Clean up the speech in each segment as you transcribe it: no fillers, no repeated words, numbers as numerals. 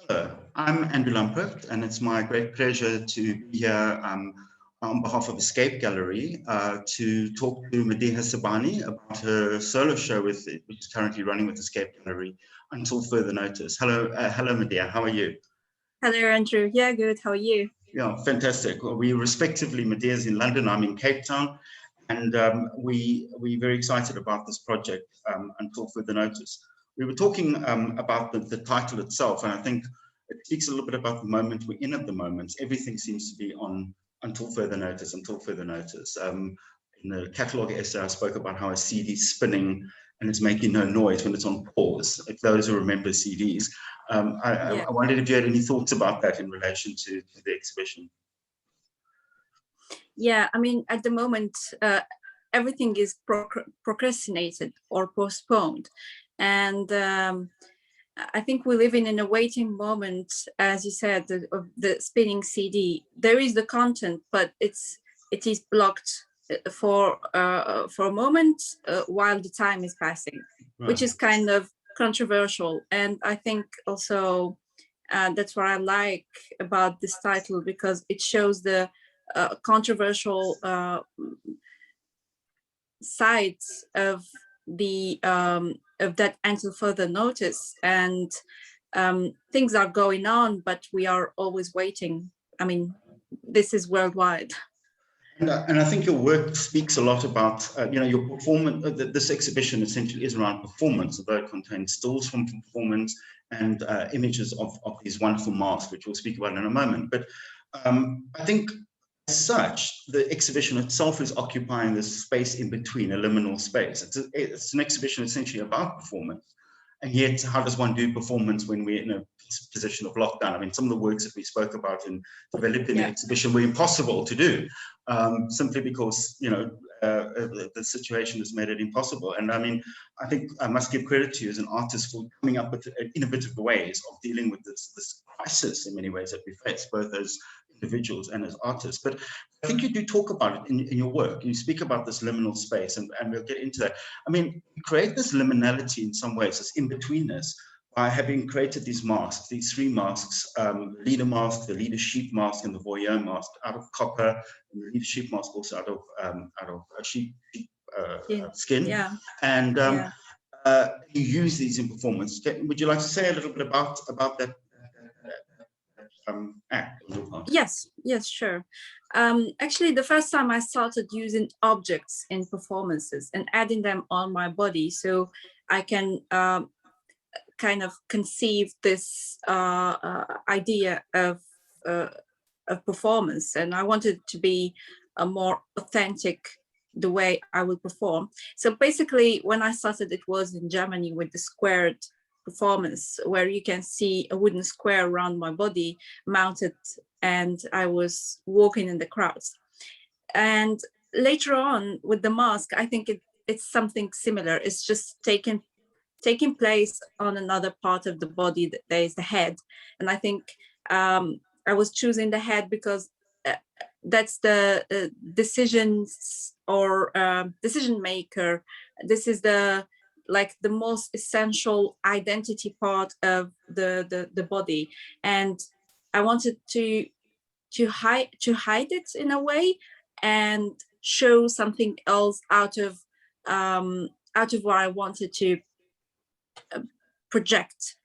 I'm Andrew Lamprecht, and it's my great pleasure to be here on behalf of Escape Gallery to talk to Madiha Sebbani about her solo show which is currently running with Escape Gallery until further notice. Hello, Madiha, how are you? Hello, Andrew. Yeah, good. How are you? Yeah, fantastic. Well, we respectively, Madiha's in London, I'm in Cape Town, and we're very excited about this project until further notice. We were talking about the title itself, and I think it speaks a little bit about the moment we're in at the moment. Everything seems to be on until further notice, until further notice. In the catalogue essay, I spoke about how a CD is spinning and it's making no noise when it's on pause, if those who remember CDs. I wondered if you had any thoughts about that in relation to the exhibition. Yeah, I mean, at the moment, everything is procrastinated or postponed. And I think we live in a waiting moment, as you said, of the spinning CD. There is the content, but it is blocked for a moment while the time is passing, right, which is kind of controversial. And I think also that's what I like about this title, because it shows the controversial sides of the of that until further notice, and things are going on, but we are always waiting. I mean, this is worldwide. And I think your work speaks a lot about, your performance. This exhibition essentially is around performance, although it contains stills from performance and images of these wonderful masks, which we'll speak about in a moment. But I think as such, the exhibition itself is occupying this space in between, a liminal space. It's an exhibition essentially about performance. And yet, how does one do performance when we're in a position of lockdown? I mean, some of the works that we spoke about in developing the exhibition were impossible to do, simply because, the situation has made it impossible. And I mean, I think I must give credit to you as an artist for coming up with innovative ways of dealing with this crisis in many ways that we face, both as individuals and as artists. But I think you do talk about it in your work. You speak about this liminal space, and we'll get into that. I mean, you create this liminality in some ways, this in-betweenness, by having created these masks, these three masks, the leader mask, the leader sheep mask, and the voyeur mask, out of copper, and the leader sheep mask also out of sheep skin. Yeah. And you use these in performance. Would you like to say a little bit about that act? Yes, sure. Actually, the first time I started using objects in performances and adding them on my body, so I can kind of conceive this idea of performance, and I wanted to be a more authentic the way I would perform. So basically, when I started, it was in Germany with the squared performance, where you can see a wooden square around my body mounted, and I was walking in the crowds. And later on with the mask, I think it's something similar. It's just taking place on another part of the body. That there is the head, and I think I was choosing the head because that's the decisions or decision maker. This is the most essential identity part of the body, and I wanted to hide it in a way and show something else out of what I wanted to project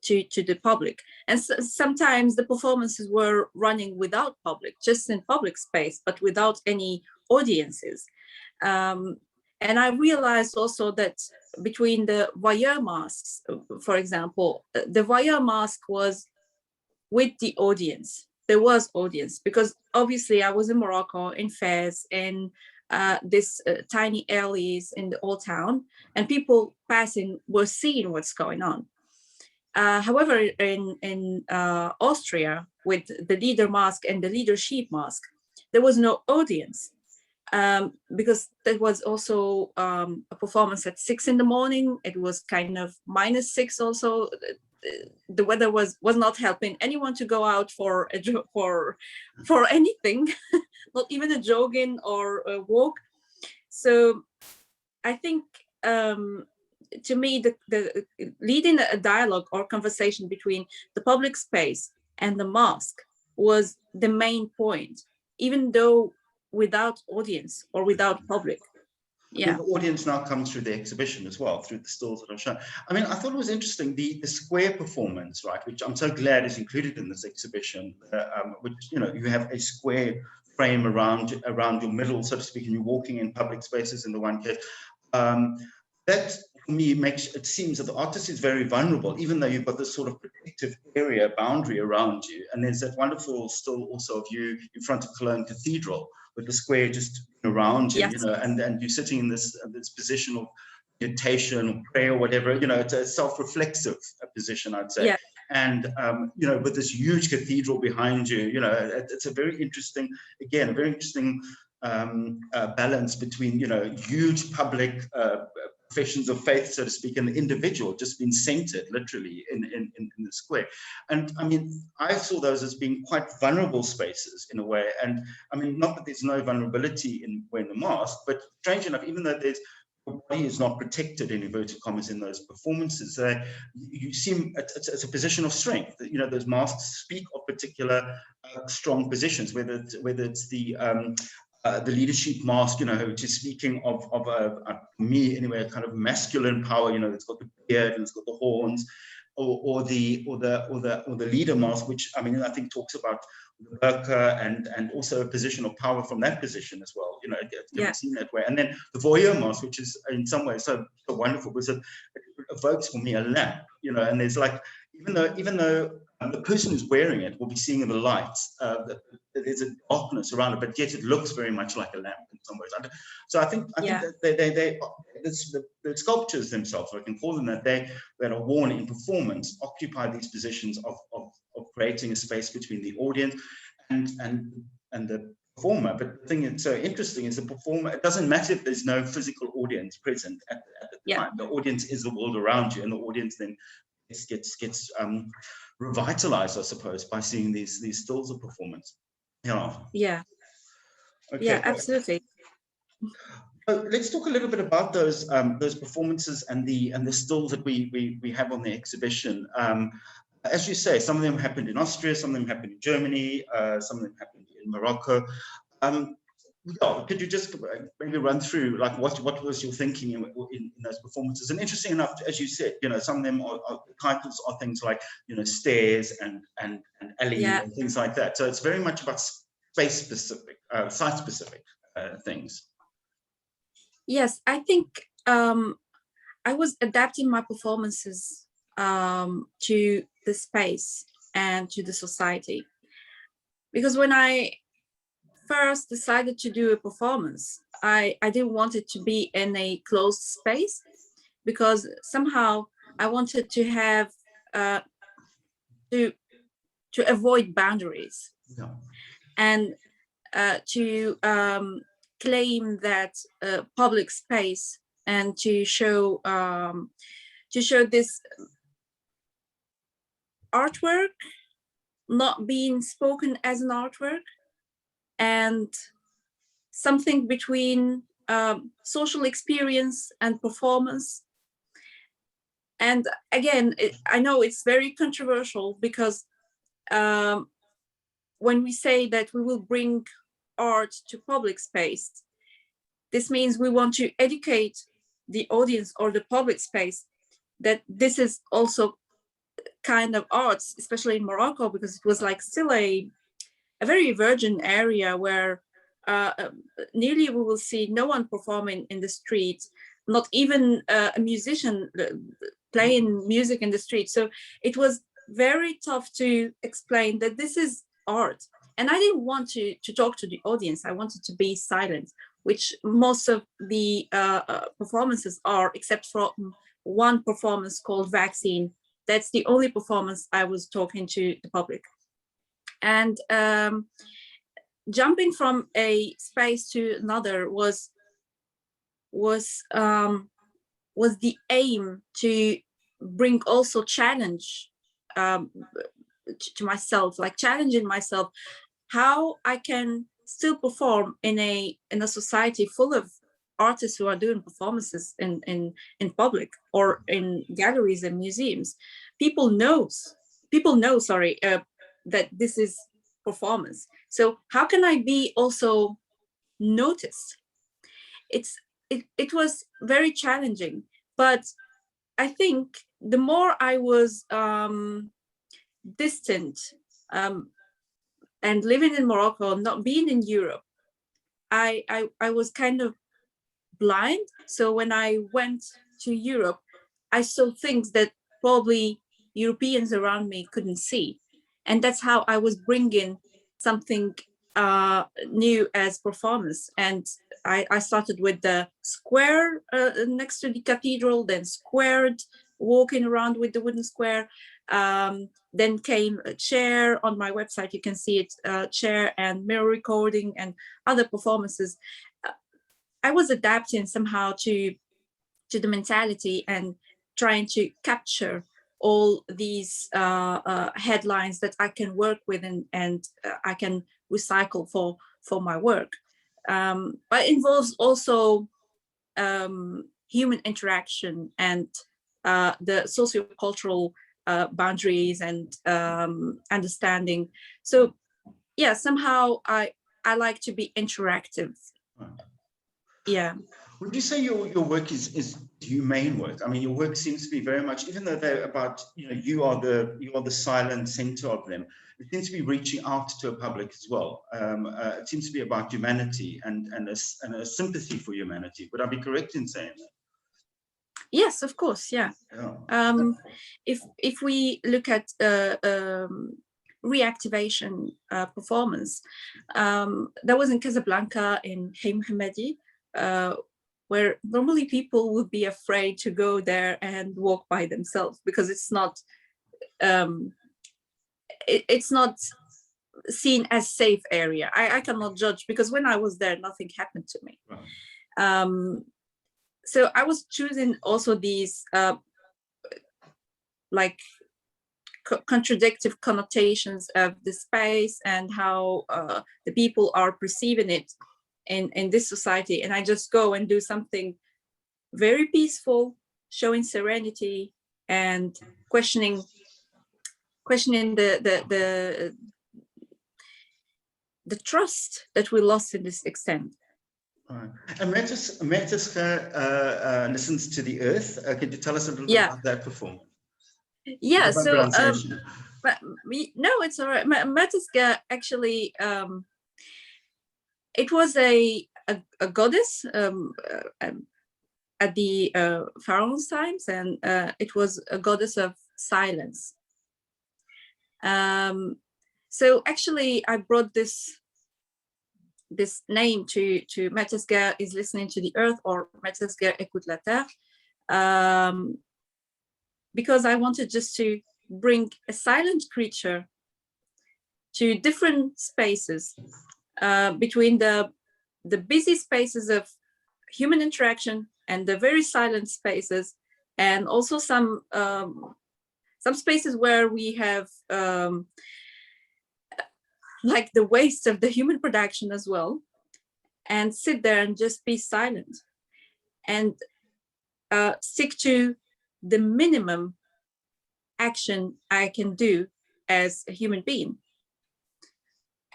to the public. And sometimes the performances were running without public, just in public space, but without any audiences. And I realized also that between the voyeur masks, for example, the voyeur mask was with the audience. There was audience, because obviously I was in Morocco, in Fez, in this tiny alleys in the old town, and people passing were seeing what's going on. However, in Austria, with the leader mask and the leader sheep mask, there was no audience. Because there was also a performance at 6 in the morning. It was kind of -6 also. The weather was not helping anyone to go out for anything, not even a jogging or a walk. So I think to me, the leading a dialogue or conversation between the public space and the mosque was the main point, even though without audience or without public. Yeah. The audience now comes through the exhibition as well, through the stalls that I've shown. I mean, I thought it was interesting, the square performance, right, which I'm so glad is included in this exhibition, which, you know, you have a square frame around your middle, so to speak, and you're walking in public spaces in the one case. That, for me, makes it seems that the artist is very vulnerable, even though you've got this sort of protective area, boundary around you. And there's that wonderful still also of you in front of Cologne Cathedral, with the square just around you, yes. You know, and you're sitting in this position of meditation or prayer or whatever, you know, it's a self-reflexive position, I'd say. Yeah. And, you know, with this huge cathedral behind you, you know, it's a very interesting, again, a very interesting balance between, you know, huge public professions of faith, so to speak, and the individual just being centered literally in the square. And I mean, I saw those as being quite vulnerable spaces in a way. And I mean, not that there's no vulnerability in wearing the mask, but strange enough, even though there's your body is not protected in inverted commas in those performances, you seem it's a position of strength. You know, those masks speak of particular strong positions, whether it's the leadership mask, you know, which is speaking of me anyway, a kind of masculine power, you know, it's got the beard and it's got the horns, or the leader mask, which I mean, I think talks about the worker and also a position of power from that position as well, you know, it's seen that way. And then the voyeur mask, which is in some ways so wonderful, because it evokes for me a lamp, you know, and there's like, even though the person who's wearing it will be seeing in the lights, there's a darkness around it, but yet it looks very much like a lamp in some ways. So I think that the sculptures themselves, I can call them that are worn in performance, occupy these positions of creating a space between the audience and the performer. But the thing that's so interesting is the performer, it doesn't matter if there's no physical audience present at the time. The audience is the world around you, and the audience then gets revitalized, I suppose, by seeing these stills of performance. Yeah. Okay. Yeah, absolutely. So let's talk a little bit about those performances and the stills that we have on the exhibition. As you say, some of them happened in Austria, some of them happened in Germany, some of them happened in Morocco. Could you just maybe run through like what was your thinking in those performances? And interesting enough, as you said, you know, some of them are titles are things like, you know, stairs and alley and things like that. So it's very much about space specific, site specific things. Yes, I think I was adapting my performances to the space and to the society, because when I first decided to do a performance, I didn't want it to be in a closed space, because somehow I wanted to have to avoid boundaries and to claim that public space and to show this artwork not being spoken as an artwork, and something between social experience and performance. And again, I know it's very controversial, because when we say that we will bring art to public space, this means we want to educate the audience or the public space that this is also kind of arts, especially in Morocco, because it was like still a very virgin area where nearly we will see no one performing in the street, not even a musician playing music in the street. So it was very tough to explain that this is art. And I didn't want to talk to the audience. I wanted to be silent, which most of the performances are, except for one performance called Vaccine. That's the only performance I was talking to the public. And jumping from a space to another was the aim to bring also challenge to myself, like challenging myself, how I can still perform in a society full of artists who are doing performances in public or in galleries and museums, people know, that this is performance. So how can I be also noticed? It was very challenging, but I think the more I was distant and living in Morocco, not being in Europe, I was kind of blind. So when I went to Europe, I saw things that probably Europeans around me couldn't see. And that's how I was bringing something new as performance. And I started with the square next to the cathedral, then squared, walking around with the wooden square. Then came a chair. On my website, you can see it, chair and mirror recording and other performances. I was adapting somehow to the mentality and trying to capture all these headlines that I can work with and I can recycle for my work. But it involves also human interaction and the sociocultural boundaries and understanding. So yeah, somehow I like to be interactive. Yeah. Would you say your work is humane work? I mean, your work seems to be very much, even though they're about, you are the silent center of them, it seems to be reaching out to a public as well. It seems to be about humanity and a sympathy for humanity. Would I be correct in saying that? Yes, of course. Yeah. If we look at reactivation performance, that was in Casablanca in Hey Mohammadi, where normally people would be afraid to go there and walk by themselves because it's not seen as safe area. I cannot judge because when I was there, nothing happened to me. Right. So I was choosing also these like contradictive connotations of the space and how the people are perceiving it in this society. And I just go and do something very peaceful, showing serenity and questioning the trust that we lost in this extent. Right. And Madiha listens to the earth. Could you tell us a little bit about that performance? Yeah, so no, it's all right. Madiha actually, it was a goddess at the pharaoh's times, and it was a goddess of silence. So actually, I brought this name to Madiha is listening to the earth, or Madiha écoute la terre, because I wanted just to bring a silent creature to different spaces between the busy spaces of human interaction and the very silent spaces, and also some spaces where we have like the waste of the human production as well, and sit there and just be silent and stick to the minimum action I can do as a human being.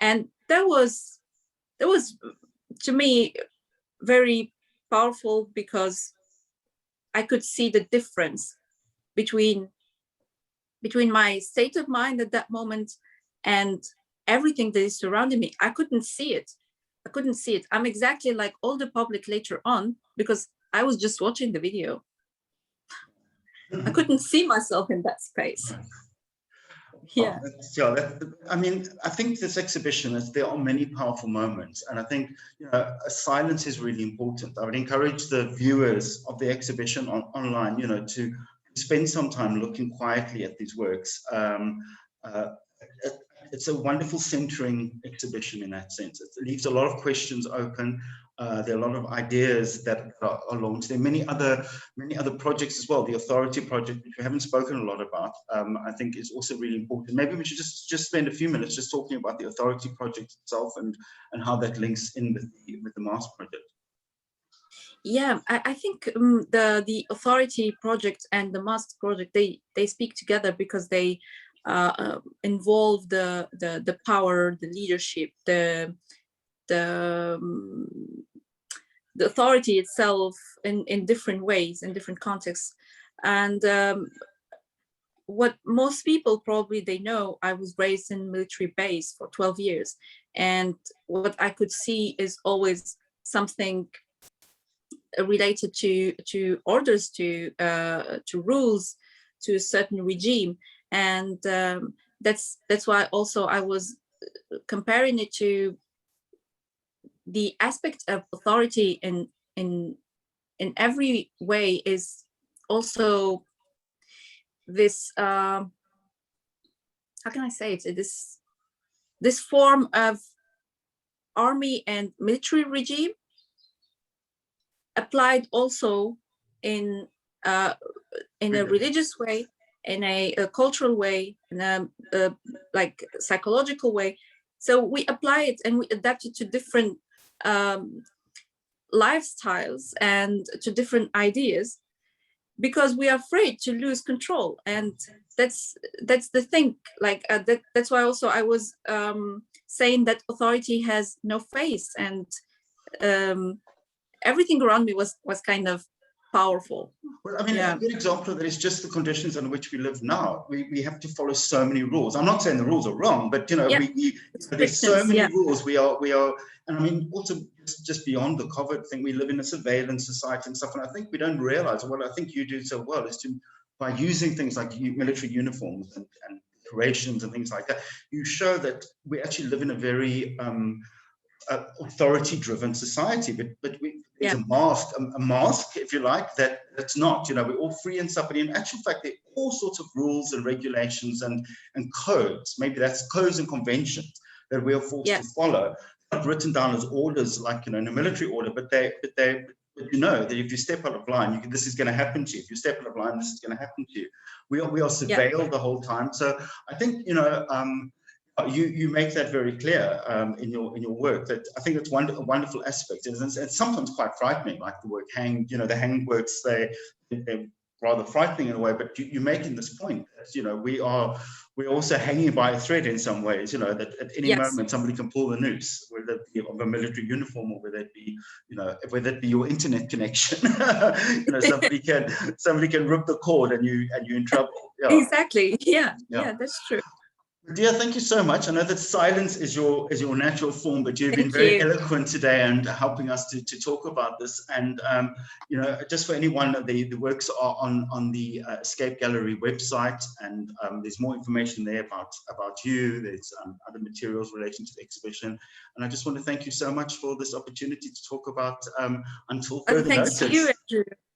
And that was to me very powerful because I could see the difference between my state of mind at that moment and everything that is surrounding me. I couldn't see it. I'm exactly like all the public later on because I was just watching the video. I couldn't see myself in that space. Yeah. I mean, I think this exhibition there are many powerful moments, and I think silence is really important. I would encourage the viewers of the exhibition online, to spend some time looking quietly at these works. It's a wonderful centering exhibition in that sense. It leaves a lot of questions open. There are a lot of ideas that are launched. There are many other projects as well. The Authority project, which we haven't spoken a lot about, I think is also really important. Maybe we should just spend a few minutes just talking about the Authority project itself and how that links in with the Mars project. Yeah, I think the authority project and the mask project, they speak together because they involve the power, the leadership, the authority itself in different ways, in different contexts. And what most people probably they know, I was raised in military base for 12 years. And what I could see is always something related to orders, to rules, to a certain regime. And that's why also I was comparing it to the aspect of authority in every way is also this how can I say it, this form of army and military regime applied also in a religious way, in a cultural way, in a like psychological way. So we apply it and we adapt it to different lifestyles and to different ideas, because we are afraid to lose control. And that's the thing, like that's why also I was saying that authority has no face, and everything around me was kind of powerful. Well, I mean, a good example of that is just the conditions in which we live now. We have to follow so many rules. I'm not saying the rules are wrong, but you know, there's so many rules. We are, and I mean, also just beyond the COVID thing, we live in a surveillance society and stuff. And I think we don't realize what I think you do so well is to, by using things like military uniforms and decorations and things like that, you show that we actually live in a very authority-driven society, but there's a mask, if you like, that's not, you know, we're all free and stuff, but in actual fact, there are all sorts of rules and regulations and codes, maybe that's codes and conventions that we are forced to follow, not written down as orders, like, you know, in a military order, but you know that if you step out of line, this is going to happen to you. If you step out of line, this is going to happen to you. We are surveilled the whole time. So I think, you know, you make that very clear in your work. That I think it's a wonderful aspect, and it's sometimes quite frightening, like the work hanged. You know, the hanged works, they're rather frightening in a way. But you're making this point that, you know, we're also hanging by a thread in some ways. You know, that at any moment somebody can pull the noose, whether it be of a military uniform or whether it be, you know, whether it be your internet connection. You know, somebody can rip the cord and you're in trouble. Exactly. Yeah, that's true. Madiha, thank you so much. I know that silence is your natural form, but you've been very eloquent today and helping us to talk about this. And you know, just for anyone, the works are on the Escape Gallery website, and there's more information there about you. There's other materials relating to the exhibition. And I just want to thank you so much for this opportunity to talk about Until Further Notice. Thanks to you,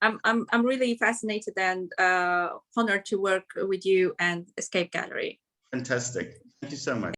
Andrew. I'm really fascinated and honored to work with you and Escape Gallery. Fantastic. Thank you so much.